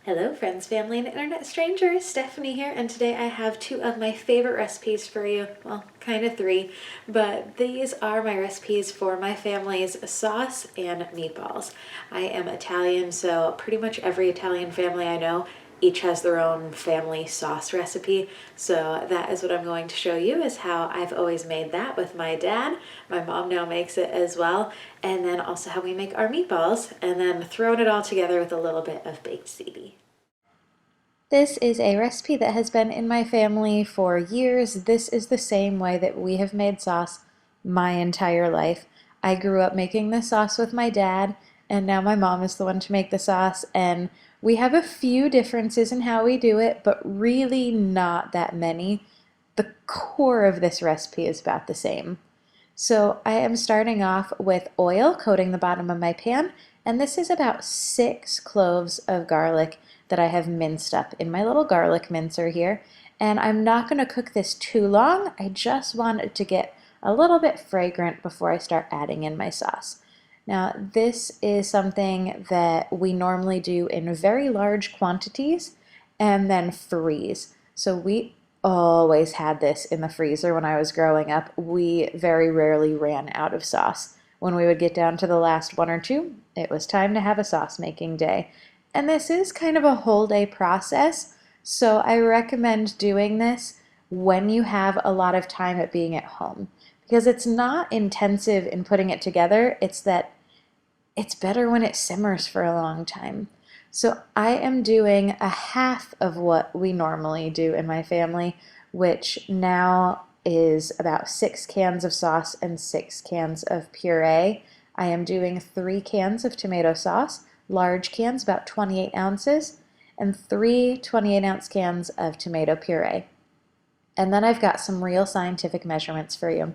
Hello friends, family, and internet strangers, Stephanie here, and today I have two of my favorite recipes for you. Well, kind of three, but these are my recipes for my family's sauce and meatballs. I am Italian, so pretty much every Italian family I know each has their own family sauce recipe. So that is what I'm going to show you, is how I've always made that with my dad. My mom now makes it as well. And then also how we make our meatballs, and then throwing it all together with a little bit of baked ziti. This is a recipe that has been in my family for years. This is the same way that we have made sauce my entire life. I grew up making this sauce with my dad, and now my mom is the one to make the sauce, and we have a few differences in how we do it, but really not that many. The core of this recipe is about the same. So I am starting off with oil coating the bottom of my pan, and this is about 6 cloves of garlic that I have minced up in my little garlic mincer here. And I'm not going to cook this too long. I just want it to get a little bit fragrant before I start adding in my sauce. Now, this is something that we normally do in very large quantities and then freeze. So we always had this in the freezer when I was growing up. We very rarely ran out of sauce. When we would get down to the last one or two, it was time to have a sauce making day. And this is kind of a whole day process, so I recommend doing this when you have a lot of time at being at home, because it's not intensive in putting it together. It's that it's better when it simmers for a long time. So I am doing a half of what we normally do in my family, which now is about 6 cans of sauce and 6 cans of puree. I am doing 3 cans of tomato sauce, large cans, about 28 ounces, and 3 28-ounce cans of tomato puree. And then I've got some real scientific measurements for you.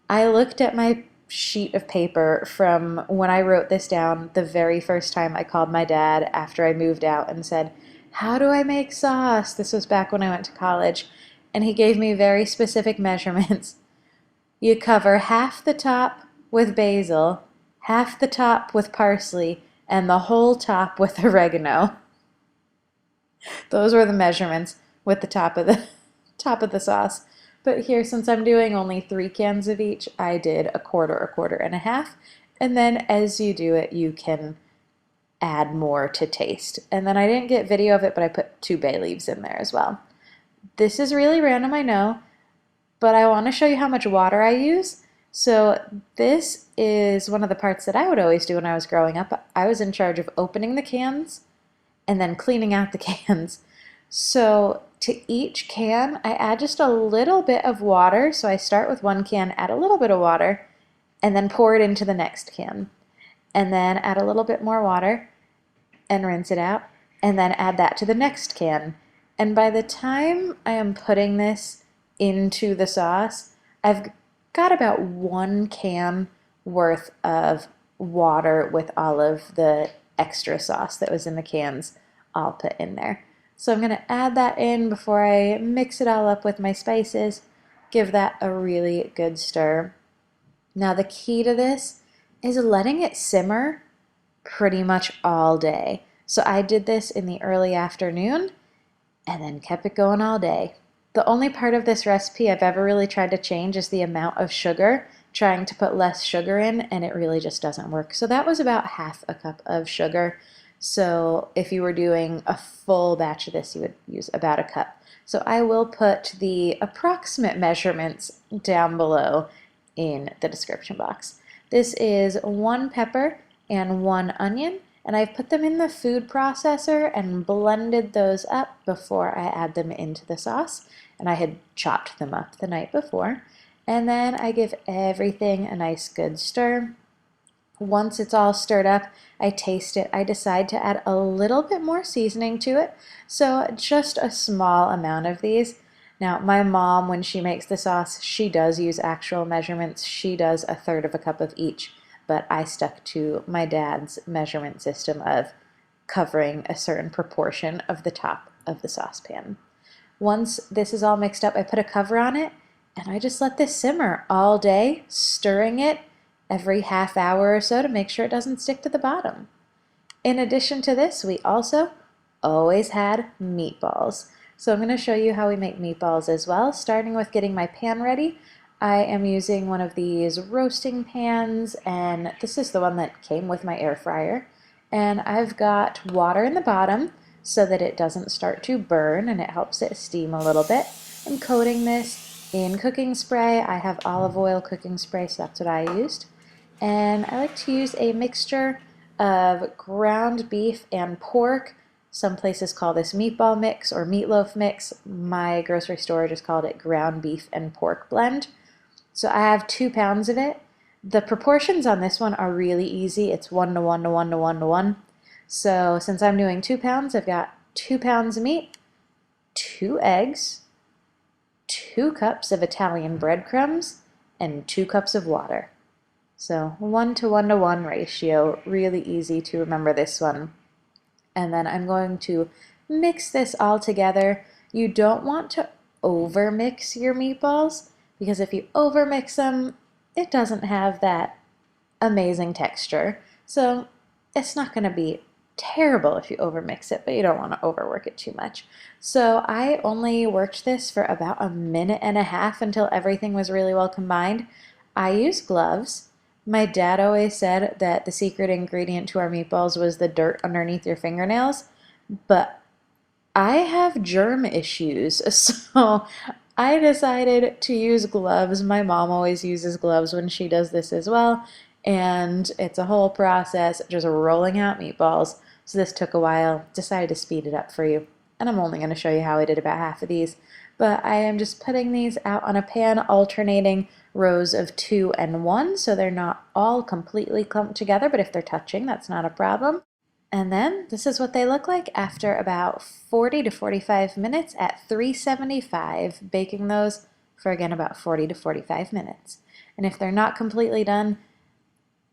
I looked at my sheet of paper from when I wrote this down the very first time I called my dad after I moved out and said, "How do I make sauce?" This was back when I went to college. And he gave me very specific measurements. You cover half the top with basil, half the top with parsley, and the whole top with oregano. Those were the measurements with the top of the sauce. But here, since I'm doing only 3 cans of each, I did a quarter and a half. And then as you do it, you can add more to taste. And then I didn't get video of it, but I put 2 bay leaves in there as well. This is really random, I know, but I want to show you how much water I use. So this is one of the parts that I would always do when I was growing up. I was in charge of opening the cans and then cleaning out the cans. So to each can, I add just a little bit of water. So I start with 1 can, add a little bit of water, and then pour it into the next can. And then add a little bit more water and rinse it out, and then add that to the next can. And by the time I am putting this into the sauce, I've got about 1 can worth of water with all of the extra sauce that was in the cans all put in there. So I'm going to add that in before I mix it all up with my spices. Give that a really good stir. Now the key to this is letting it simmer pretty much all day. So I did this in the early afternoon and then kept it going all day. The only part of this recipe I've ever really tried to change is the amount of sugar, trying to put less sugar in, and it really just doesn't work. So that was about half a cup of sugar. So if you were doing a full batch of this, you would use about a cup. So I will put the approximate measurements down below in the description box. This is 1 pepper and 1 onion, and I've put them in the food processor and blended those up before I add them into the sauce. And I had chopped them up the night before. And then I give everything a nice good stir. Once it's all stirred up, I taste it. I decide to add a little bit more seasoning to it. So just a small amount of these. Now, my mom, when she makes the sauce, she does use actual measurements. She does 1/3 cup of each. But I stuck to my dad's measurement system of covering a certain proportion of the top of the saucepan. Once this is all mixed up, I put a cover on it, and I just let this simmer all day, stirring it every half hour or so to make sure it doesn't stick to the bottom. In addition to this, we also always had meatballs. So I'm going to show you how we make meatballs as well, starting with getting my pan ready. I am using one of these roasting pans, and this is the one that came with my air fryer. And I've got water in the bottom so that it doesn't start to burn and it helps it steam a little bit. I'm coating this in cooking spray. I have olive oil cooking spray, so that's what I used. And I like to use a mixture of ground beef and pork. Some places call this meatball mix or meatloaf mix. My grocery store just called it ground beef and pork blend. So I have 2 pounds of it. The proportions on this one are really easy. It's 1 to 1 to 1 to 1 to 1. So since I'm doing 2 pounds, I've got 2 pounds of meat, 2 eggs, 2 cups of Italian breadcrumbs, and 2 cups of water. So 1 to 1 to 1 ratio, really easy to remember this one. And then I'm going to mix this all together. You don't want to over-mix your meatballs, because if you over-mix them, it doesn't have that amazing texture. So it's not going to be terrible if you over-mix it, but you don't want to overwork it too much. So I only worked this for about 1.5 minutes until everything was really well combined. I use gloves. My dad always said that the secret ingredient to our meatballs was the dirt underneath your fingernails, but I have germ issues, so I decided to use gloves. My mom always uses gloves when she does this as well, and it's a whole process just rolling out meatballs. So this took a while. Decided to speed it up for you, and I'm only going to show you how I did about half of these. But I am just putting these out on a pan, alternating rows of 2 and 1, so they're not all completely clumped together, but if they're touching, that's not a problem. And then this is what they look like after about 40 to 45 minutes at 375, baking those for again about 40 to 45 minutes. And if they're not completely done,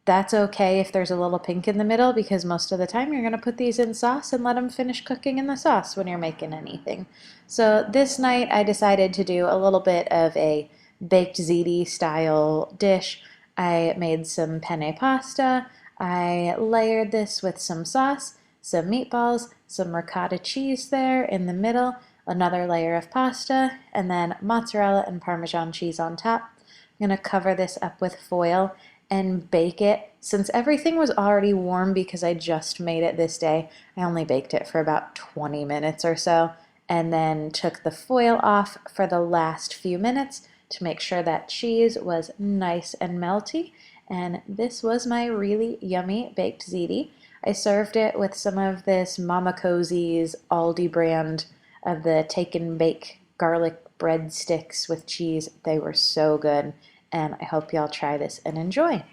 that's okay if there's a little pink in the middle, because most of the time you're going to put these in sauce and let them finish cooking in the sauce when you're making anything. So this night I decided to do a little bit of a baked ziti style dish. I made some penne pasta. I layered this with some sauce, some meatballs, some ricotta cheese there in the middle, another layer of pasta, and then mozzarella and Parmesan cheese on top. I'm going to cover this up with foil and bake it. Since everything was already warm because I just made it this day, I only baked it for about 20 minutes or so, and then took the foil off for the last few minutes to make sure that cheese was nice and melty. And this was my really yummy baked ziti. I served it with some of this Mama Cozy's Aldi brand of the take and bake garlic breadsticks with cheese. They were so good, and I hope y'all try this and enjoy.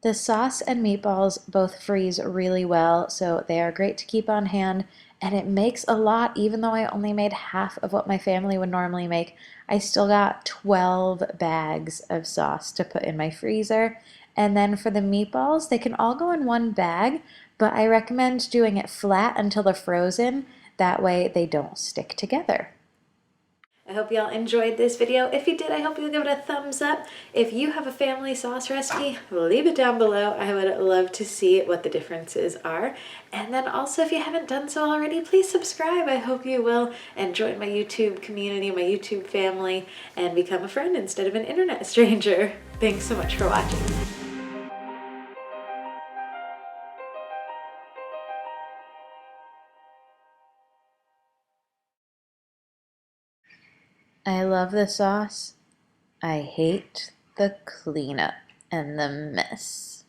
The sauce and meatballs both freeze really well, so they are great to keep on hand, and it makes a lot. Even though I only made half of what my family would normally make, I still got 12 bags of sauce to put in my freezer. And then for the meatballs, they can all go in one bag, but I recommend doing it flat until they're frozen. That way they don't stick together. I hope y'all enjoyed this video. If you did, I hope you'll give it a thumbs up. If you have a family sauce recipe, leave it down below. I would love to see what the differences are. And then also, if you haven't done so already, please subscribe. I hope you will, and join my YouTube community, my YouTube family, and become a friend instead of an internet stranger. Thanks so much for watching. I love the sauce. I hate the cleanup and the mess.